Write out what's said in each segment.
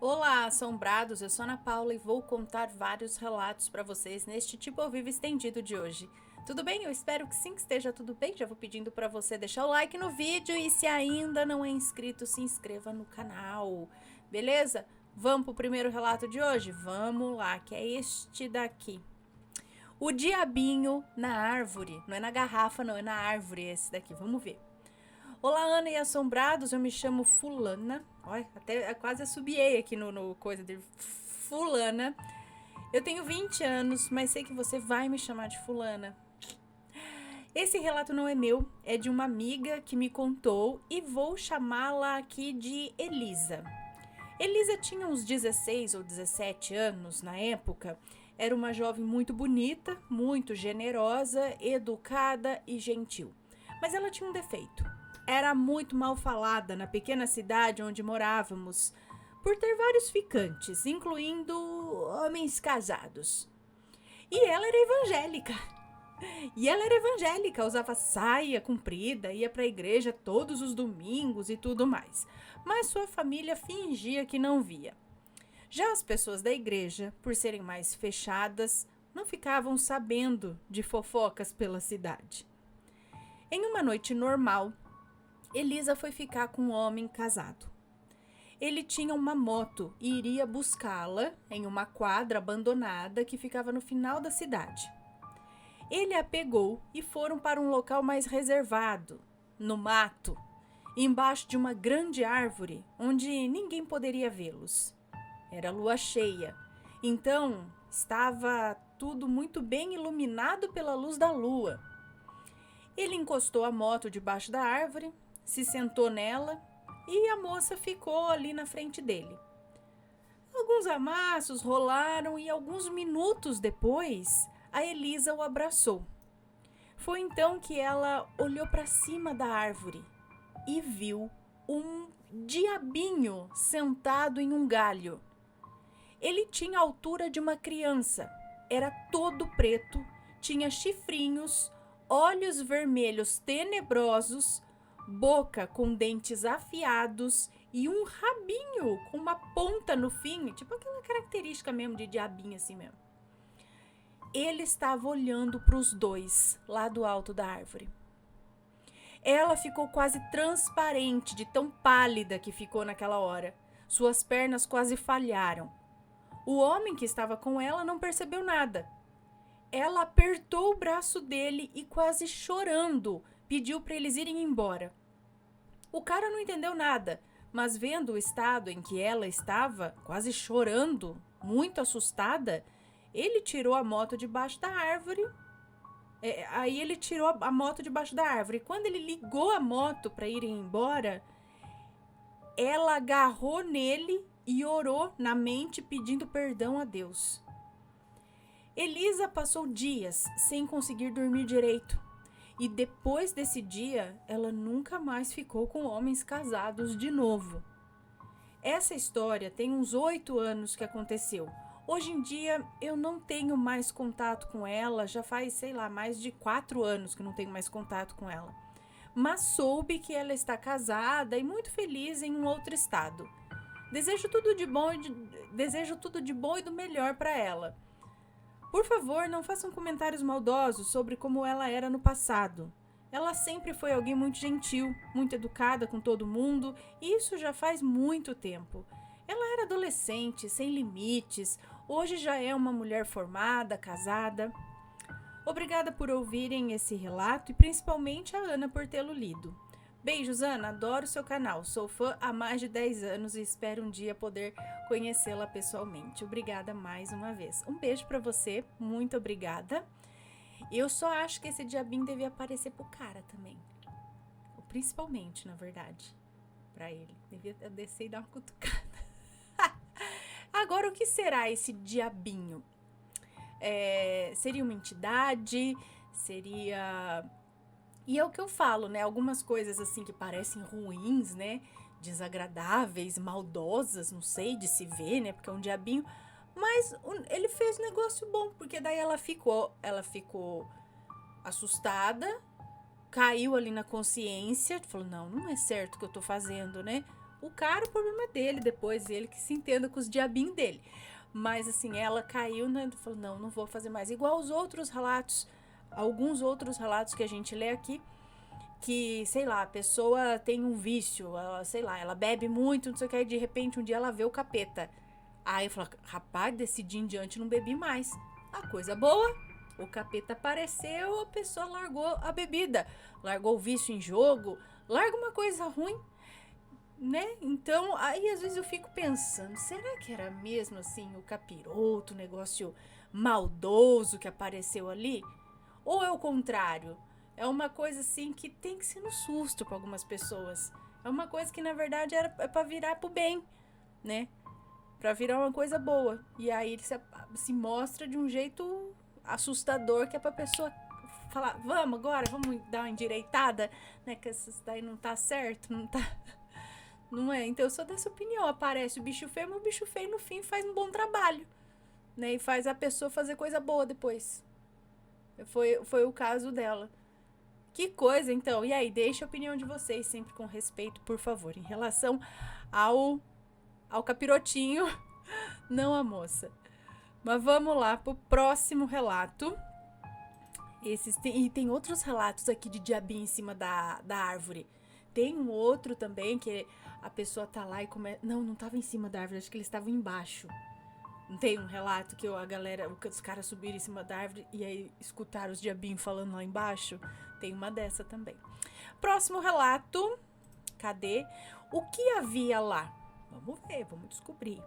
Olá, assombrados! Eu sou Ana Paula e vou contar vários relatos para vocês neste tipo ao vivo estendido de hoje. Tudo bem? Eu espero que sim, que esteja tudo bem. Já vou pedindo para você deixar o like no vídeo e se ainda não é inscrito, se inscreva no canal. Beleza? Vamos pro primeiro relato de hoje? Vamos lá, que é este daqui. O diabinho na árvore. Não é na garrafa, não, é na árvore esse daqui. Vamos ver. Olá, Ana e assombrados, eu me chamo Fulana. Olha, até quase assobiei aqui no coisa de Fulana. Eu tenho 20 anos, mas sei que você vai me chamar de Fulana. Esse relato não é meu, é de uma amiga que me contou e vou chamá-la aqui de Elisa. Elisa tinha uns 16 ou 17 anos na época. Era uma jovem muito bonita, muito generosa, educada e gentil. Mas ela tinha um defeito. Era muito mal falada na pequena cidade onde morávamos, por ter vários ficantes, incluindo homens casados. E ela era evangélica. Usava saia comprida, ia para a igreja todos os domingos e tudo mais. Mas sua família fingia que não via. Já as pessoas da igreja, por serem mais fechadas, não ficavam sabendo de fofocas pela cidade. Em uma noite normal, Elisa foi ficar com um homem casado. Ele tinha uma moto e iria buscá-la em uma quadra abandonada que ficava no final da cidade. Ele a pegou e foram para um local mais reservado, no mato, embaixo de uma grande árvore onde ninguém poderia vê-los. Era lua cheia, então estava tudo muito bem iluminado pela luz da lua. Ele encostou a moto debaixo da árvore, se sentou nela e a moça ficou ali na frente dele. Alguns amassos rolaram e alguns minutos depois, a Elisa o abraçou. Foi então que ela olhou para cima da árvore e viu um diabinho sentado em um galho. Ele tinha a altura de uma criança, era todo preto, tinha chifrinhos, olhos vermelhos tenebrosos, boca com dentes afiados e um rabinho com uma ponta no fim, tipo aquela característica mesmo de diabinho assim mesmo. Ele estava olhando para os dois lá do alto da árvore. Ela ficou quase transparente de tão pálida que ficou naquela hora. Suas pernas quase falharam. O homem que estava com ela não percebeu nada. Ela apertou o braço dele e, quase chorando, pediu para eles irem embora. O cara não entendeu nada, mas vendo o estado em que ela estava, quase chorando, muito assustada, ele tirou a moto debaixo da árvore. Aí ele tirou a moto debaixo da árvore. Quando ele ligou a moto para irem embora, ela agarrou nele e orou na mente pedindo perdão a Deus. Elisa passou dias sem conseguir dormir direito. E depois desse dia, ela nunca mais ficou com homens casados de novo. Essa história tem uns 8 anos que aconteceu. Hoje em dia, eu não tenho mais contato com ela, já faz, mais de 4 anos que eu não tenho mais contato com ela. Mas soube que ela está casada e muito feliz em um outro estado. Desejo tudo de bom e do melhor para ela. Por favor, não façam comentários maldosos sobre como ela era no passado. Ela sempre foi alguém muito gentil, muito educada com todo mundo, e isso já faz muito tempo. Ela era adolescente, sem limites, hoje já é uma mulher formada, casada. Obrigada por ouvirem esse relato e principalmente a Ana por tê-lo lido. Beijos, Ana, adoro seu canal, sou fã há mais de 10 anos e espero um dia poder conhecê-la pessoalmente. Obrigada mais uma vez. Um beijo pra você, muito obrigada. Eu só acho que esse diabinho devia aparecer pro cara também. Principalmente, na verdade, pra ele. Devia descer e dar uma cutucada. Agora, o que será esse diabinho? Seria uma entidade? Seria... E é o que eu falo, né? Algumas coisas assim que parecem ruins, né? Desagradáveis, maldosas, não sei, de se ver, né? Porque é um diabinho. Mas ele fez um negócio bom, porque daí ela ficou assustada, caiu ali na consciência, falou, não é certo o que eu tô fazendo, né? O cara, o problema é dele, depois ele que se entenda com os diabinhos dele. Mas assim, ela caiu, né? Falou, não vou fazer mais. Igual os outros relatos, alguns outros relatos que a gente lê aqui, que, sei lá, a pessoa tem um vício, ela, sei lá, ela bebe muito, não sei o que, aí de repente um dia ela vê o capeta. Aí eu falo, rapaz, desse dia em diante não bebi mais. A coisa boa, o capeta apareceu, a pessoa largou a bebida, largou o vício em jogo, larga uma coisa ruim, né? Então, aí às vezes eu fico pensando, será que era mesmo assim o capiroto, o negócio maldoso que apareceu ali? Ou é o contrário? É uma coisa assim que tem que ser no susto para algumas pessoas. É uma coisa que na verdade era para virar pro bem, né? Para virar uma coisa boa. E aí ele se mostra de um jeito assustador que é pra pessoa falar, vamos agora, vamos dar uma endireitada, né? Que isso daí não tá certo, não tá. Não é? Então eu sou dessa opinião. Aparece o bicho feio, mas o bicho feio no fim faz um bom trabalho, né? E faz a pessoa fazer coisa boa depois. Foi o caso dela. Que coisa, então. E aí, deixa a opinião de vocês, sempre com respeito, por favor. Em relação ao capirotinho, não a moça. Mas vamos lá pro próximo relato. E tem outros relatos aqui de diabinho em cima da árvore. Tem um outro também que a pessoa tá lá e começa... Não tava em cima da árvore, acho que eles estavam embaixo. Não tem um relato que os caras subiram em cima da árvore e aí escutaram os diabinhos falando lá embaixo? Tem uma dessa também. Próximo relato. Cadê? O que havia lá? Vamos ver, vamos descobrir.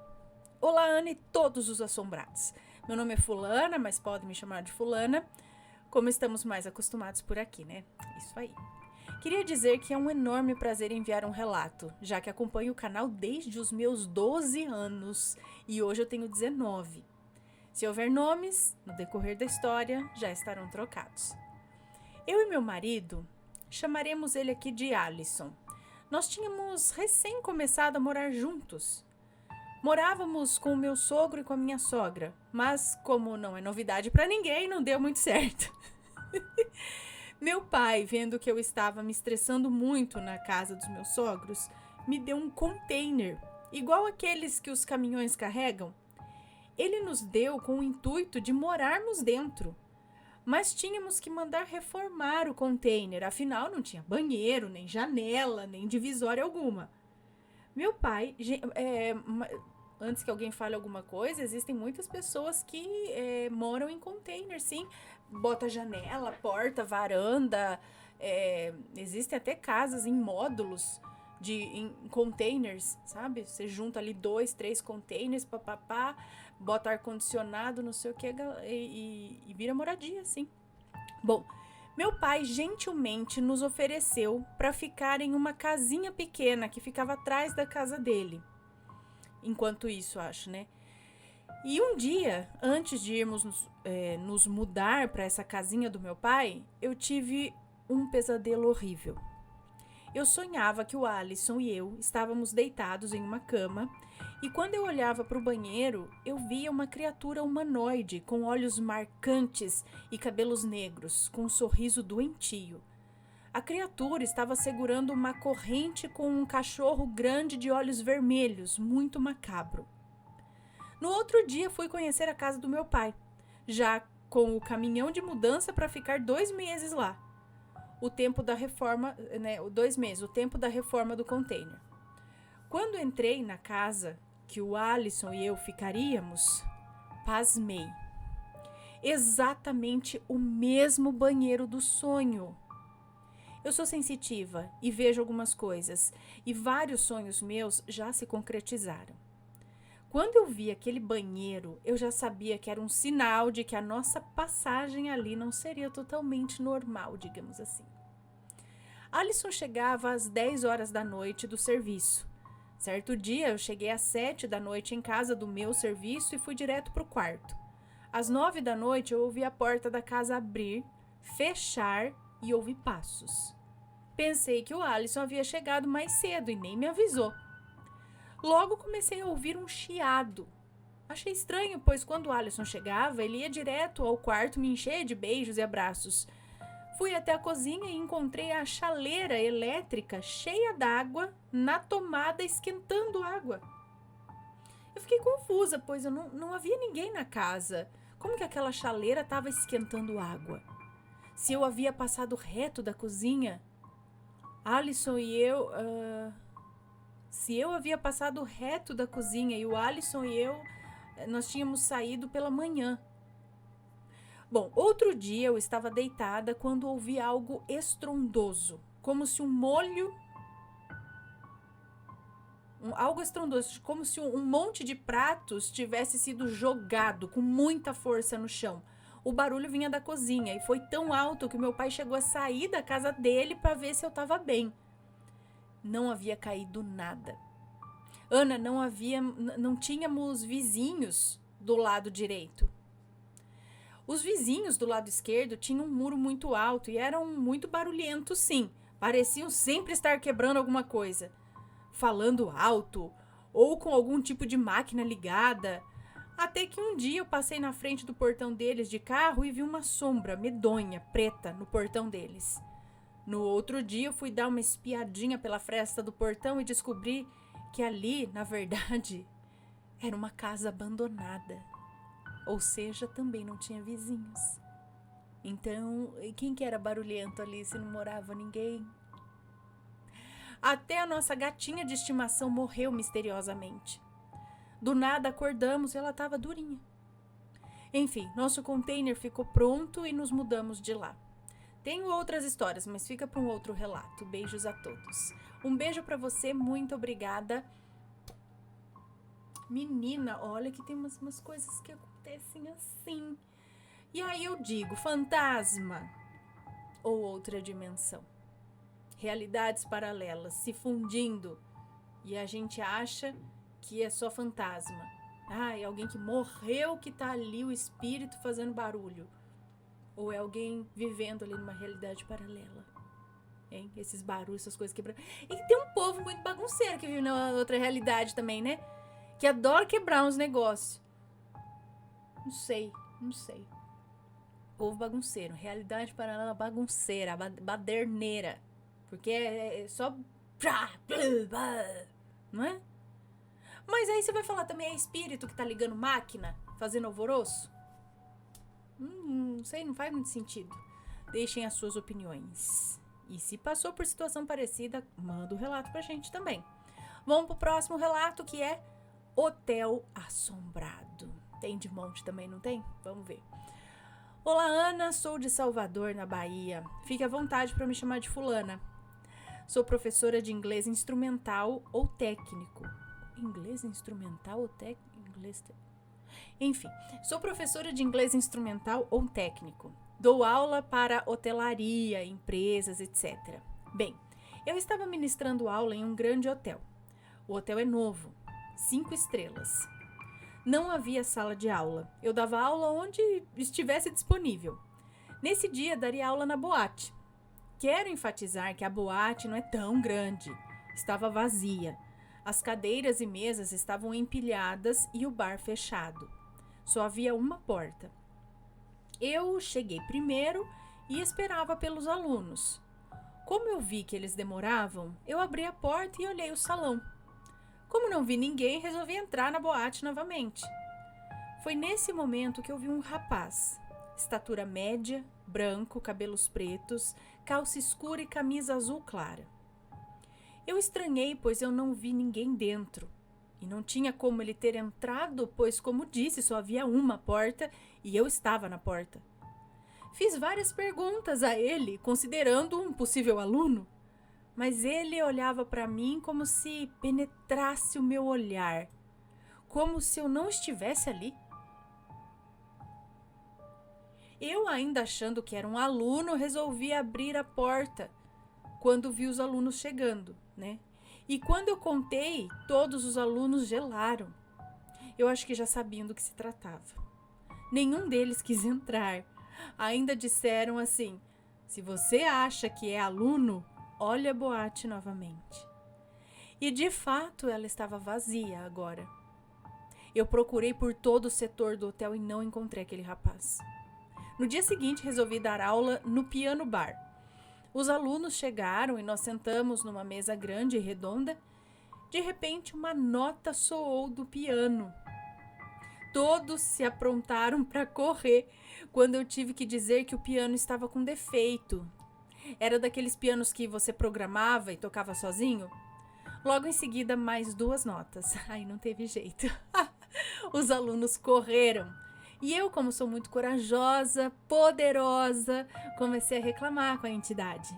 Olá, Ana e todos os assombrados. Meu nome é Fulana, mas pode me chamar de Fulana, como estamos mais acostumados por aqui, né? Isso aí. Queria dizer que é um enorme prazer enviar um relato, já que acompanho o canal desde os meus 12 anos e hoje eu tenho 19. Se houver nomes, no decorrer da história, já estarão trocados. Eu e meu marido, chamaremos ele aqui de Alisson. Nós tínhamos recém começado a morar juntos. Morávamos com o meu sogro e com a minha sogra, mas como não é novidade para ninguém, não deu muito certo. Meu pai, vendo que eu estava me estressando muito na casa dos meus sogros, me deu um container, igual aqueles que os caminhões carregam. Ele nos deu com o intuito de morarmos dentro, mas tínhamos que mandar reformar o container, afinal não tinha banheiro, nem janela, nem divisória alguma. Meu pai, antes que alguém fale alguma coisa, existem muitas pessoas que moram em container, sim. Bota janela, porta, varanda. Existem até casas em módulos, em containers, sabe? Você junta ali 2, 3 containers, papapá, bota ar-condicionado, não sei o que, e vira moradia, sim. Bom, meu pai gentilmente nos ofereceu para ficar em uma casinha pequena que ficava atrás da casa dele. Enquanto isso, acho, né? E um dia, antes de irmos nos mudar para essa casinha do meu pai, eu tive um pesadelo horrível. Eu sonhava que o Alisson e eu estávamos deitados em uma cama e quando eu olhava para o banheiro, eu via uma criatura humanoide com olhos marcantes e cabelos negros, com um sorriso doentio. A criatura estava segurando uma corrente com um cachorro grande de olhos vermelhos, muito macabro. No outro dia fui conhecer a casa do meu pai, já com o caminhão de mudança para ficar 2 meses lá. O tempo da reforma, 2 meses, o tempo da reforma do container. Quando entrei na casa que o Alisson e eu ficaríamos, pasmei. Exatamente o mesmo banheiro do sonho. Eu sou sensitiva e vejo algumas coisas, e vários sonhos meus já se concretizaram. Quando eu vi aquele banheiro, eu já sabia que era um sinal de que a nossa passagem ali não seria totalmente normal, digamos assim. Alisson chegava às 10 horas da noite do serviço. Certo dia, eu cheguei às 7 da noite em casa do meu serviço e fui direto para o quarto. Às 9 da noite, eu ouvi a porta da casa abrir, fechar e ouvi passos. Pensei que o Alisson havia chegado mais cedo e nem me avisou. Logo comecei a ouvir um chiado. Achei estranho, pois quando o Alisson chegava, ele ia direto ao quarto me encher de beijos e abraços. Fui até a cozinha e encontrei a chaleira elétrica cheia d'água na tomada esquentando água. Eu fiquei confusa, pois eu não havia ninguém na casa. Como que aquela chaleira estava esquentando água? Se eu havia passado reto da cozinha, Alisson e eu... Se eu havia passado reto da cozinha e o Alisson e eu, nós tínhamos saído pela manhã. Bom, outro dia eu estava deitada quando ouvi algo estrondoso, como se um molho... algo estrondoso, como se um monte de pratos tivesse sido jogado com muita força no chão. O barulho vinha da cozinha e foi tão alto que meu pai chegou a sair da casa dele para ver se eu estava bem. Não havia caído nada. Ana, não tínhamos vizinhos do lado direito. Os vizinhos do lado esquerdo tinham um muro muito alto e eram muito barulhentos, sim. Pareciam sempre estar quebrando alguma coisa, falando alto ou com algum tipo de máquina ligada. Até que um dia eu passei na frente do portão deles de carro e vi uma sombra medonha, preta, no portão deles. No outro dia eu fui dar uma espiadinha pela fresta do portão e descobri que ali, na verdade, era uma casa abandonada. Ou seja, também não tinha vizinhos. Então, quem que era barulhento ali se não morava ninguém? Até a nossa gatinha de estimação morreu misteriosamente. Do nada acordamos e ela estava durinha. Enfim, nosso container ficou pronto e nos mudamos de lá. Tenho outras histórias, mas fica para um outro relato. Beijos a todos. Um beijo para você, muito obrigada. Menina, olha que tem umas coisas que acontecem assim. E aí eu digo, fantasma ou outra dimensão. Realidades paralelas se fundindo e a gente acha que é só fantasma. É alguém que morreu que tá ali, o espírito fazendo barulho. Ou é alguém vivendo ali numa realidade paralela. Hein? Esses barulhos, essas coisas quebrando. E tem um povo muito bagunceiro que vive na outra realidade também, né? Que adora quebrar uns negócios. Não sei. Povo bagunceiro. Realidade paralela bagunceira, baderneira. Porque é só... Não é? Mas aí você vai falar também, é espírito que tá ligando máquina, fazendo alvoroço? Não sei, não faz muito sentido. Deixem as suas opiniões. E se passou por situação parecida, manda o relato pra gente também. Vamos pro próximo relato, que é Hotel Assombrado. Tem de monte também, não tem? Vamos ver. Olá, Ana, sou de Salvador, na Bahia. Fique à vontade para me chamar de fulana. Sou professora de inglês instrumental ou técnico. Inglês instrumental ou técnico? Enfim, sou professora de inglês instrumental ou técnico. Dou aula para hotelaria, empresas, etc. Bem, eu estava ministrando aula em um grande hotel. O hotel é novo, 5 estrelas. Não havia sala de aula. Eu dava aula onde estivesse disponível. Nesse dia, daria aula na boate. Quero enfatizar que a boate não é tão grande. Estava vazia. As cadeiras e mesas estavam empilhadas e o bar fechado. Só havia uma porta. Eu cheguei primeiro e esperava pelos alunos. Como eu vi que eles demoravam, eu abri a porta e olhei o salão. Como não vi ninguém, resolvi entrar na boate novamente. Foi nesse momento que eu vi um rapaz. Estatura média, branco, cabelos pretos, calça escura e camisa azul clara. Eu estranhei, pois eu não vi ninguém dentro. E não tinha como ele ter entrado, pois, como disse, só havia uma porta e eu estava na porta. Fiz várias perguntas a ele, considerando um possível aluno, mas ele olhava para mim como se penetrasse o meu olhar, como se eu não estivesse ali. Eu, ainda achando que era um aluno, resolvi abrir a porta quando vi os alunos chegando, né? E quando eu contei, todos os alunos gelaram. Eu acho que já sabiam do que se tratava. Nenhum deles quis entrar. Ainda disseram assim: se você acha que é aluno, olha a boate novamente. E de fato ela estava vazia agora. Eu procurei por todo o setor do hotel e não encontrei aquele rapaz. No dia seguinte, resolvi dar aula no piano bar. Os alunos chegaram e nós sentamos numa mesa grande e redonda. De repente, uma nota soou do piano. Todos se aprontaram para correr quando eu tive que dizer que o piano estava com defeito. Era daqueles pianos que você programava e tocava sozinho? Logo em seguida, mais 2 notas. Aí não teve jeito. Os alunos correram. E eu, como sou muito corajosa, poderosa, comecei a reclamar com a entidade.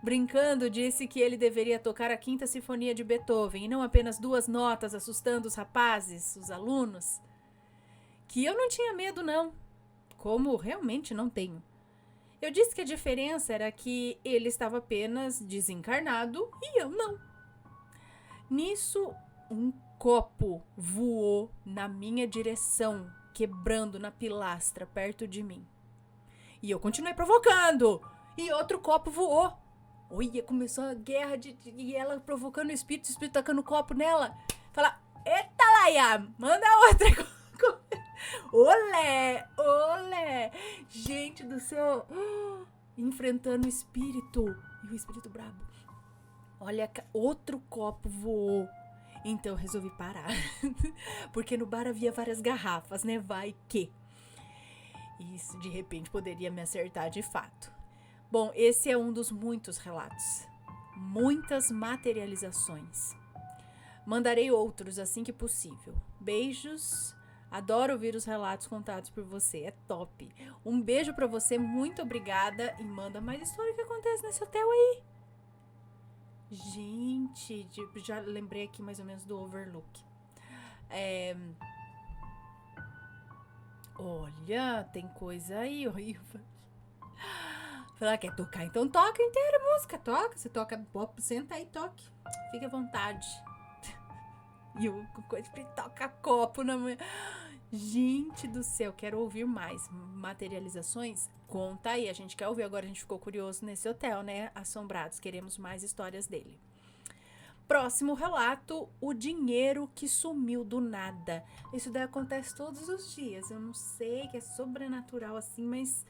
Brincando, disse que ele deveria tocar a 5ª Sinfonia de Beethoven e não apenas 2 notas, assustando os rapazes, os alunos. Que eu não tinha medo, não. Como realmente não tenho. Eu disse que a diferença era que ele estava apenas desencarnado e eu não. Nisso, um copo voou na minha direção, quebrando na pilastra perto de mim. E eu continuei provocando. E outro copo voou. Olha, começou a guerra e ela provocando o espírito tacando o copo nela. Fala, eita Laia, manda outra. Olé, olé. Gente do céu. Enfrentando o espírito. E o espírito brabo. Olha, outro copo voou. Então eu resolvi parar. Porque no bar havia várias garrafas, né? Vai que. Isso de repente poderia me acertar de fato. Bom, esse é um dos muitos relatos. Muitas materializações. Mandarei outros assim que possível. Beijos. Adoro ouvir os relatos contados por você. É top. Um beijo pra você. Muito obrigada. E manda mais história que acontece nesse hotel aí. Gente, já lembrei aqui mais ou menos do Overlook. Olha, tem coisa aí horrível. Falar, quer tocar? Então toca inteira a música. Toca, você toca pop, senta aí, toque. Fique à vontade. E o coisa toca copo na manhã. Gente do céu, quero ouvir mais materializações? Conta aí, a gente quer ouvir. Agora a gente ficou curioso nesse hotel, né? Assombrados, queremos mais histórias dele. Próximo relato, o dinheiro que sumiu do nada. Isso daí acontece todos os dias. Eu não sei que é sobrenatural assim, mas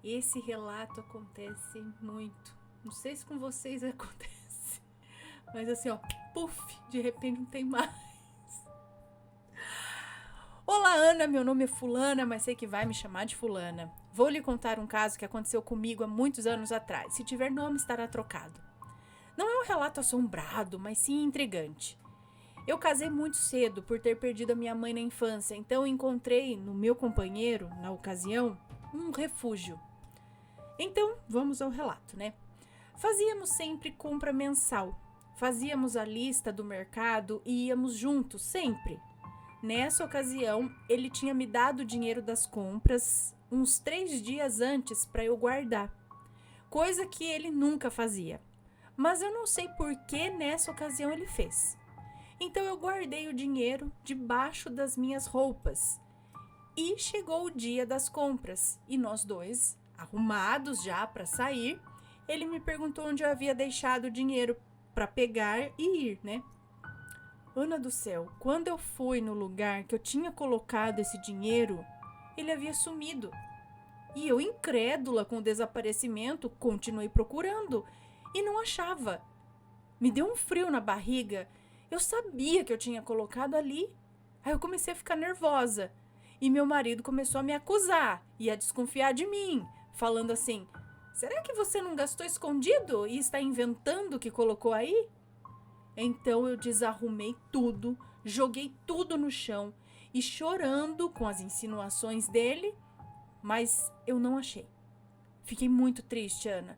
esse relato acontece muito. Não sei se com vocês acontece. Mas assim, ó, puf, de repente não tem mais. Olá, Ana, meu nome é fulana, mas sei que vai me chamar de fulana. Vou lhe contar um caso que aconteceu comigo há muitos anos atrás. Se tiver nome, estará trocado. Não é um relato assombrado, mas sim intrigante. Eu casei muito cedo por ter perdido a minha mãe na infância, então encontrei no meu companheiro, na ocasião, um refúgio. Então, vamos ao relato, né? Fazíamos sempre compra mensal. Fazíamos a lista do mercado e íamos juntos, sempre. Nessa ocasião, ele tinha me dado o dinheiro das compras uns 3 dias antes para eu guardar. Coisa que ele nunca fazia. Mas eu não sei por que nessa ocasião ele fez. Então eu guardei o dinheiro debaixo das minhas roupas. E chegou o dia das compras e nós dois, arrumados já para sair, ele me perguntou onde eu havia deixado o dinheiro para pegar e ir, né? Ana do céu, quando eu fui no lugar que eu tinha colocado esse dinheiro, ele havia sumido. E eu, incrédula com o desaparecimento, continuei procurando e não achava. Me deu um frio na barriga. Eu sabia que eu tinha colocado ali. Aí eu comecei a ficar nervosa. E meu marido começou a me acusar e a desconfiar de mim, falando assim, será que você não gastou escondido e está inventando que colocou aí? Então eu desarrumei tudo, joguei tudo no chão e chorando com as insinuações dele, mas eu não achei. Fiquei muito triste, Ana.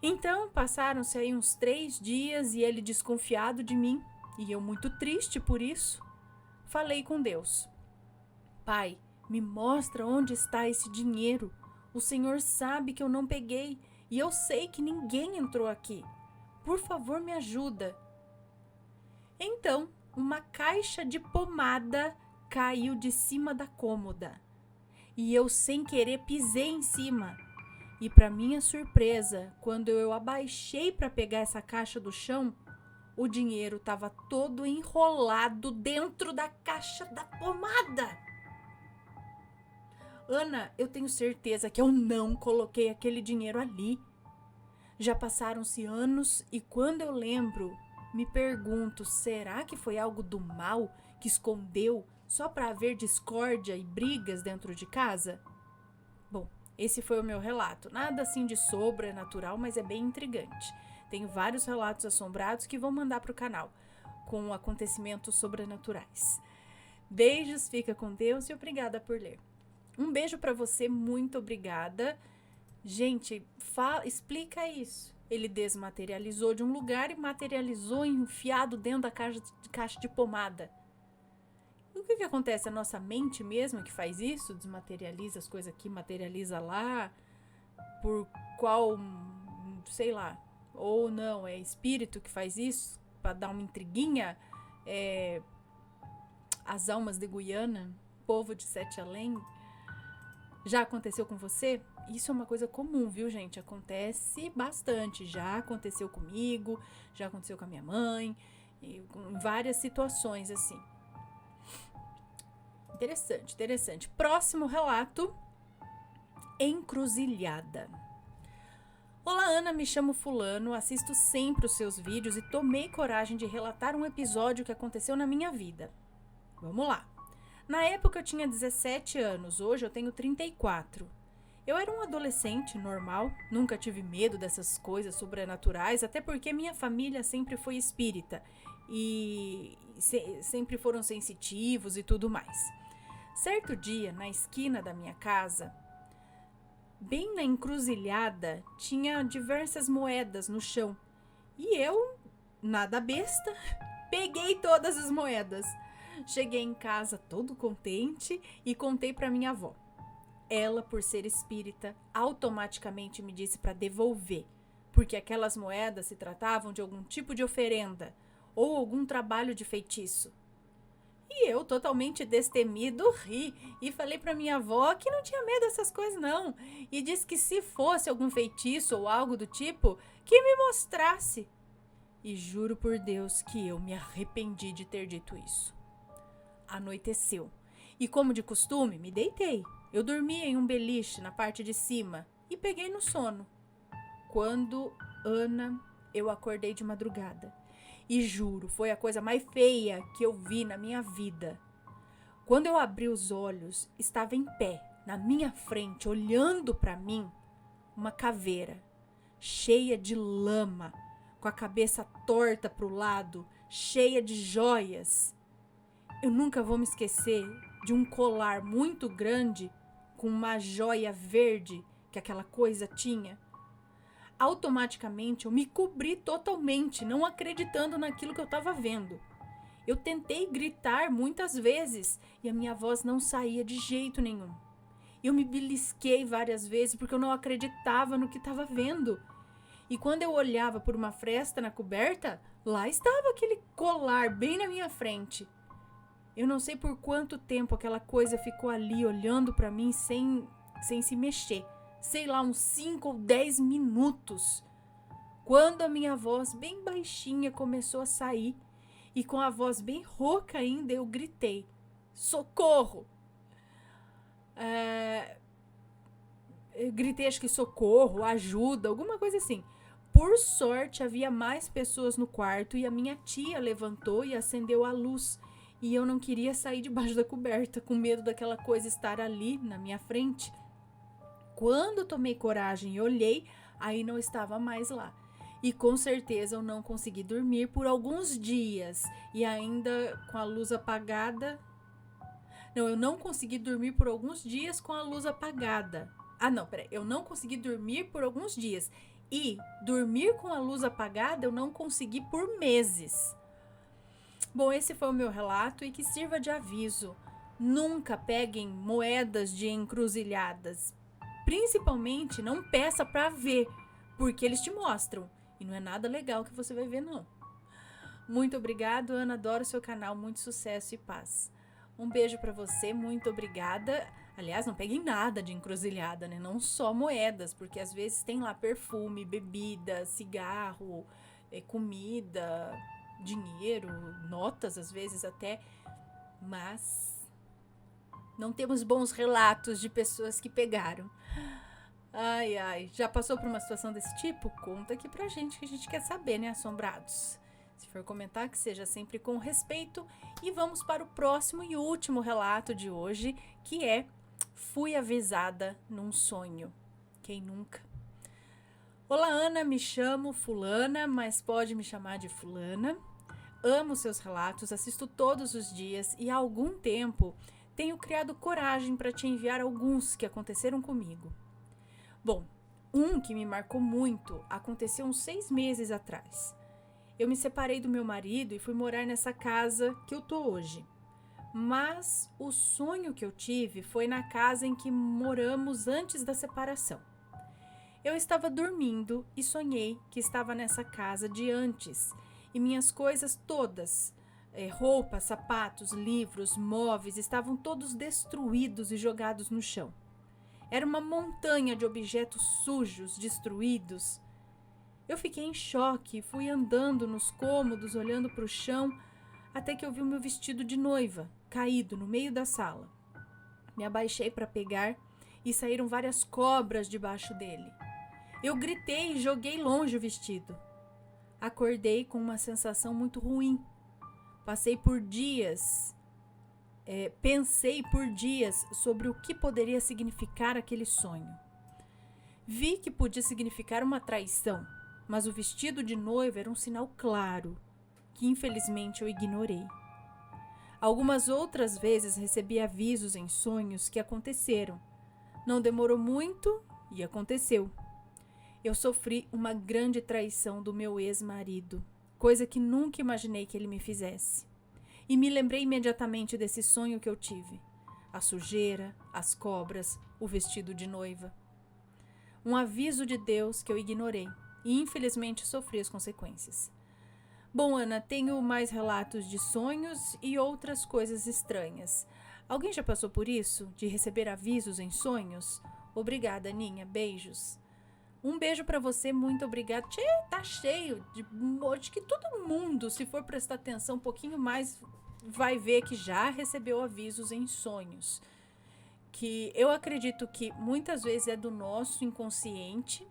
Então passaram-se aí uns 3 dias e ele desconfiado de mim e eu muito triste por isso. Falei com Deus. Pai, me mostra onde está esse dinheiro. O Senhor sabe que eu não peguei e eu sei que ninguém entrou aqui. Por favor, me ajuda. Então, uma caixa de pomada caiu de cima da cômoda. E eu, sem querer, pisei em cima. E, para minha surpresa, quando eu abaixei para pegar essa caixa do chão, o dinheiro estava todo enrolado dentro da caixa da pomada. Ana, eu tenho certeza que eu não coloquei aquele dinheiro ali. Já passaram-se anos e quando eu lembro, me pergunto, será que foi algo do mal que escondeu só para haver discórdia e brigas dentro de casa? Bom, esse foi o meu relato. Nada assim de sobrenatural, mas é bem intrigante. Tenho vários relatos assombrados que vou mandar para o canal, com acontecimentos sobrenaturais. Beijos, fica com Deus e obrigada por ler. Um beijo para você, muito obrigada. Gente, explica isso. Ele desmaterializou de um lugar e materializou enfiado dentro da caixa de pomada. E o que acontece? A nossa mente mesmo que faz isso? Desmaterializa as coisas aqui, materializa lá. Por qual, sei lá. Ou não, é espírito que faz isso para dar uma intriguinha. As almas de Guiana, povo de Sete Além. Já aconteceu com você? Isso é uma coisa comum, viu, gente? Acontece bastante. Já aconteceu comigo, já aconteceu com a minha mãe, em várias situações assim. Interessante, interessante. Próximo relato: encruzilhada. Olá, Ana, me chamo Fulano, assisto sempre os seus vídeos e tomei coragem de relatar um episódio que aconteceu na minha vida. Vamos lá. Na época eu tinha 17 anos, hoje eu tenho 34. Eu era um adolescente normal, nunca tive medo dessas coisas sobrenaturais, até porque minha família sempre foi espírita e sempre foram sensitivos e tudo mais. Certo dia, na esquina da minha casa, bem na encruzilhada, tinha diversas moedas no chão. E eu, nada besta, peguei todas as moedas. Cheguei em casa todo contente e contei para minha avó. Ela, por ser espírita, automaticamente me disse para devolver, porque aquelas moedas se tratavam de algum tipo de oferenda ou algum trabalho de feitiço. E eu, totalmente destemido, ri e falei para minha avó que não tinha medo dessas coisas não, e disse que se fosse algum feitiço ou algo do tipo, que me mostrasse. E juro por Deus que eu me arrependi de ter dito isso. Anoiteceu e, como de costume, me deitei. Eu dormia em um beliche na parte de cima e peguei no sono. Quando, Ana, eu acordei de madrugada. E juro, foi a coisa mais feia que eu vi na minha vida. Quando eu abri os olhos, estava em pé, na minha frente, olhando para mim, uma caveira, cheia de lama, com a cabeça torta para o lado, cheia de joias. Eu nunca vou me esquecer de um colar muito grande com uma joia verde que aquela coisa tinha. Automaticamente eu me cobri totalmente, não acreditando naquilo que eu estava vendo. Eu tentei gritar muitas vezes e a minha voz não saía de jeito nenhum. Eu me belisquei várias vezes porque eu não acreditava no que estava vendo. E quando eu olhava por uma fresta na coberta, lá estava aquele colar bem na minha frente. Eu não sei por quanto tempo aquela coisa ficou ali olhando para mim sem se mexer. Sei lá, uns 5 ou 10 minutos. Quando a minha voz bem baixinha começou a sair e com a voz bem rouca ainda eu gritei: socorro! Eu gritei acho que socorro, ajuda, alguma coisa assim. Por sorte havia mais pessoas no quarto e a minha tia levantou e acendeu a luz. E eu não queria sair debaixo da coberta, com medo daquela coisa estar ali na minha frente. Quando tomei coragem e olhei, aí não estava mais lá. E com certeza eu não consegui dormir por alguns dias. E ainda com a luz apagada. Não, eu não consegui dormir por alguns dias com a luz apagada. Eu não consegui dormir por alguns dias. E dormir com a luz apagada eu não consegui por meses. Bom, esse foi o meu relato e que sirva de aviso. Nunca peguem moedas de encruzilhadas. Principalmente não peça para ver, porque eles te mostram. E não é nada legal que você vai ver, não. Muito obrigado, Ana. Adoro seu canal. Muito sucesso e paz. Um beijo para você. Muito obrigada. Aliás, não peguem nada de encruzilhada, né? Não só moedas, porque às vezes tem lá perfume, bebida, cigarro, comida, dinheiro, notas às vezes até, mas Não temos bons relatos de pessoas que pegaram. Ai, ai, já passou por uma situação desse tipo? Conta aqui pra gente que a gente quer saber, né, assombrados? Se for comentar, que seja sempre com respeito. E vamos para o próximo e último relato de hoje, que é: fui avisada num sonho. Quem nunca? Olá, Ana, me chamo Fulana, mas pode me chamar de Fulana. Amo seus relatos, assisto todos os dias e há algum tempo tenho criado coragem para te enviar alguns que aconteceram comigo. Bom, um que me marcou muito aconteceu uns 6 meses atrás. Eu me separei do meu marido e fui morar nessa casa que eu tô hoje. Mas o sonho que eu tive foi na casa em que moramos antes da separação. Eu estava dormindo e sonhei que estava nessa casa de antes e minhas coisas todas, roupas, sapatos, livros, móveis, estavam todos destruídos e jogados no chão. Era uma montanha de objetos sujos, destruídos. Eu fiquei em choque e fui andando nos cômodos, olhando para o chão, até que eu vi o meu vestido de noiva, caído no meio da sala. Me abaixei para pegar e saíram várias cobras debaixo dele. Eu gritei e joguei longe o vestido. Acordei com uma sensação muito ruim. Pensei por dias sobre o que poderia significar aquele sonho. Vi que podia significar uma traição, mas o vestido de noiva era um sinal claro, que infelizmente eu ignorei. Algumas outras vezes recebi avisos em sonhos que aconteceram. Não demorou muito e aconteceu. Eu sofri uma grande traição do meu ex-marido, coisa que nunca imaginei que ele me fizesse. E me lembrei imediatamente desse sonho que eu tive. A sujeira, as cobras, o vestido de noiva. Um aviso de Deus que eu ignorei e infelizmente sofri as consequências. Bom, Ana, tenho mais relatos de sonhos e outras coisas estranhas. Alguém já passou por isso? De receber avisos em sonhos? Obrigada, Aninha. Beijos. Um beijo pra você, muito obrigada. Tchê, tá cheio de... Acho que todo mundo, se for prestar atenção um pouquinho mais, vai ver que já recebeu avisos em sonhos. Que eu acredito que muitas vezes é do nosso inconsciente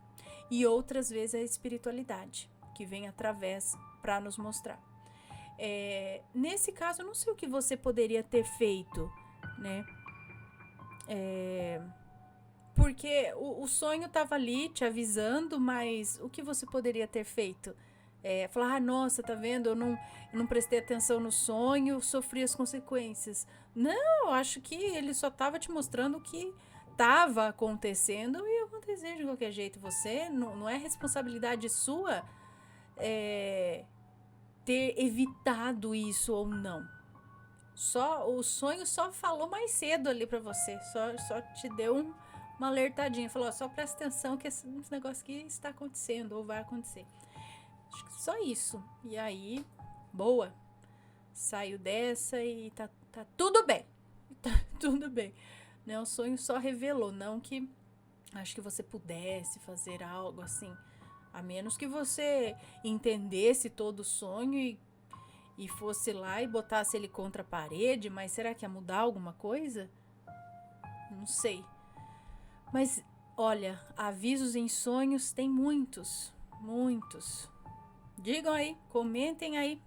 e outras vezes é a espiritualidade que vem através para nos mostrar. Nesse caso, eu não sei o que você poderia ter feito, né? Porque o sonho estava ali te avisando, mas o que você poderia ter feito? Falar, nossa, tá vendo? Eu não prestei atenção no sonho, sofri as consequências. Não, eu acho que ele só estava te mostrando o que estava acontecendo e ia acontecer de qualquer jeito. Você, não é responsabilidade sua ter evitado isso ou não. O sonho só falou mais cedo ali pra você, só te deu uma alertadinha, falou, só presta atenção que esse negócio aqui está acontecendo ou vai acontecer. Acho que só isso. E aí, boa, saiu dessa e tá tudo bem. Tá tudo bem. Né? O sonho só revelou, não que acho que você pudesse fazer algo assim, a menos que você entendesse todo o sonho e fosse lá e botasse ele contra a parede, mas será que ia mudar alguma coisa? Não sei. Mas, olha, avisos em sonhos tem muitos, muitos. Digam aí, comentem aí.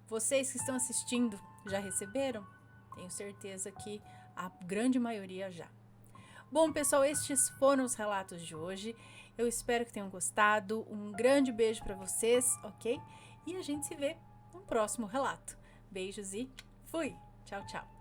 Vocês que estão assistindo, já receberam? Tenho certeza que a grande maioria já. Bom, pessoal, estes foram os relatos de hoje. Eu espero que tenham gostado. Um grande beijo para vocês, ok? E a gente se vê no próximo relato. Beijos e fui! Tchau, tchau!